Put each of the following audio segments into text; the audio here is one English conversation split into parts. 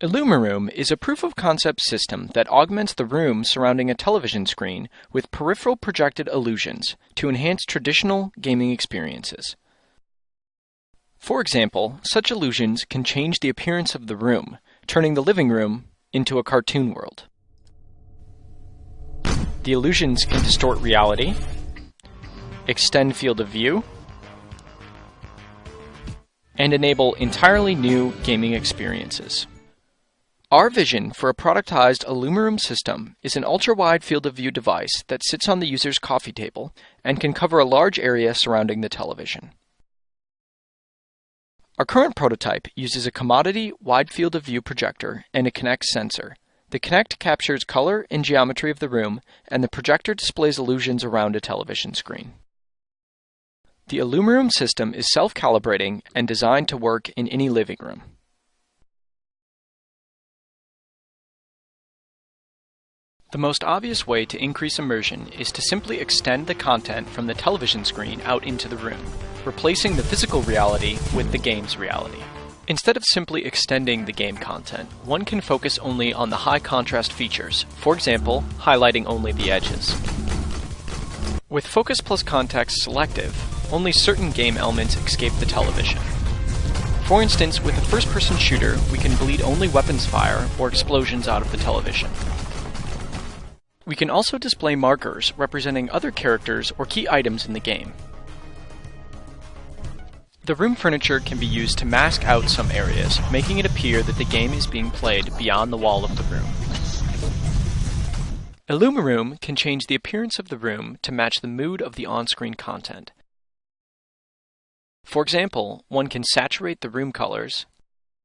IllumiRoom is a proof-of-concept system that augments the room surrounding a television screen with peripheral projected illusions to enhance traditional gaming experiences. For example, such illusions can change the appearance of the room, turning the living room into a cartoon world. The illusions can distort reality, extend field of view, and enable entirely new gaming experiences. Our vision for a productized IllumiRoom system is an ultra-wide field of view device that sits on the user's coffee table and can cover a large area surrounding the television. Our current prototype uses a commodity wide field of view projector and a Kinect sensor. The Kinect captures color and geometry of the room, and the projector displays illusions around a television screen. The IllumiRoom system is self-calibrating and designed to work in any living room. The most obvious way to increase immersion is to simply extend the content from the television screen out into the room, replacing the physical reality with the game's reality. Instead of simply extending the game content, one can focus only on the high contrast features, for example, highlighting only the edges. With Focus plus Context selective, only certain game elements escape the television. For instance, with a first-person shooter, we can bleed only weapons fire or explosions out of the television. We can also display markers representing other characters or key items in the game. The room furniture can be used to mask out some areas, making it appear that the game is being played beyond the wall of the room. IllumiRoom can change the appearance of the room to match the mood of the on-screen content. For example, one can saturate the room colors,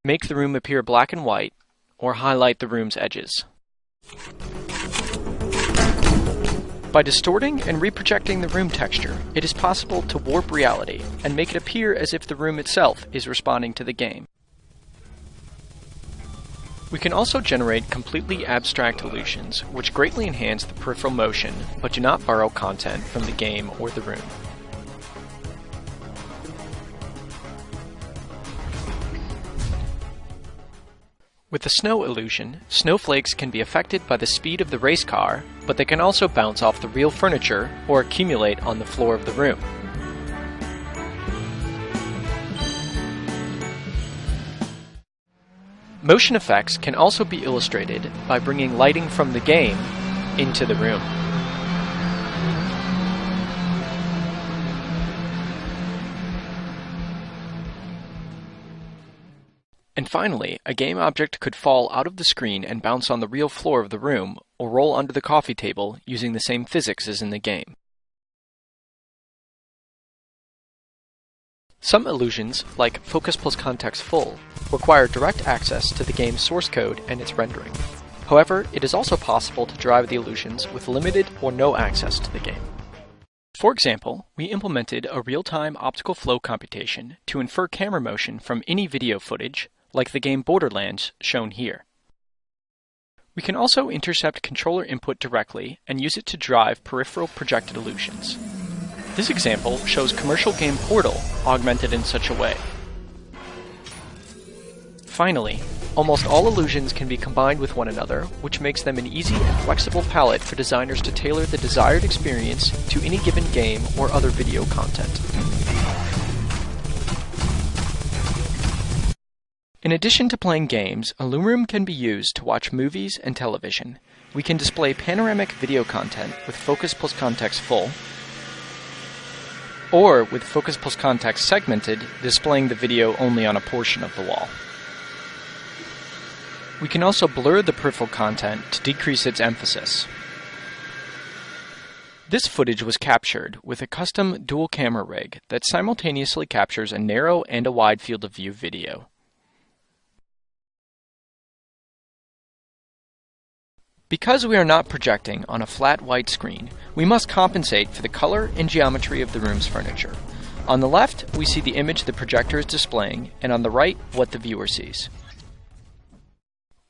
make the room appear black and white, or highlight the room's edges. By distorting and reprojecting the room texture, it is possible to warp reality and make it appear as if the room itself is responding to the game. We can also generate completely abstract illusions, which greatly enhance the peripheral motion, but do not borrow content from the game or the room. With the snow illusion, snowflakes can be affected by the speed of the race car, but they can also bounce off the real furniture or accumulate on the floor of the room. Motion effects can also be illustrated by bringing lighting from the game into the room. And finally, a game object could fall out of the screen and bounce on the real floor of the room, or roll under the coffee table using the same physics as in the game. Some illusions, like Focus plus Context Full, require direct access to the game's source code and its rendering. However, it is also possible to drive the illusions with limited or no access to the game. For example, we implemented a real-time optical flow computation to infer camera motion from any video footage, like the game Borderlands shown here. We can also intercept controller input directly and use it to drive peripheral projected illusions. This example shows commercial game Portal augmented in such a way. Finally, almost all illusions can be combined with one another, which makes them an easy and flexible palette for designers to tailor the desired experience to any given game or other video content. In addition to playing games, IllumiRoom can be used to watch movies and television. We can display panoramic video content with Focus plus Context Full, or with Focus plus Context Segmented, displaying the video only on a portion of the wall. We can also blur the peripheral content to decrease its emphasis. This footage was captured with a custom dual camera rig that simultaneously captures a narrow and a wide field of view video. Because we are not projecting on a flat white screen, we must compensate for the color and geometry of the room's furniture. On the left, we see the image the projector is displaying, and on the right, what the viewer sees.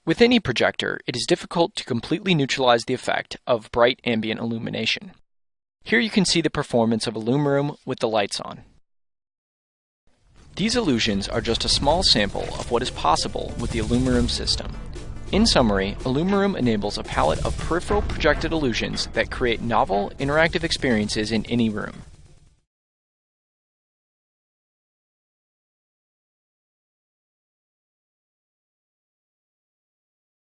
With any projector, it is difficult to completely neutralize the effect of bright ambient illumination. Here you can see the performance of IllumiRoom with the lights on. These illusions are just a small sample of what is possible with the IllumiRoom system. In summary, IllumiRoom enables a palette of peripheral projected illusions that create novel, interactive experiences in any room.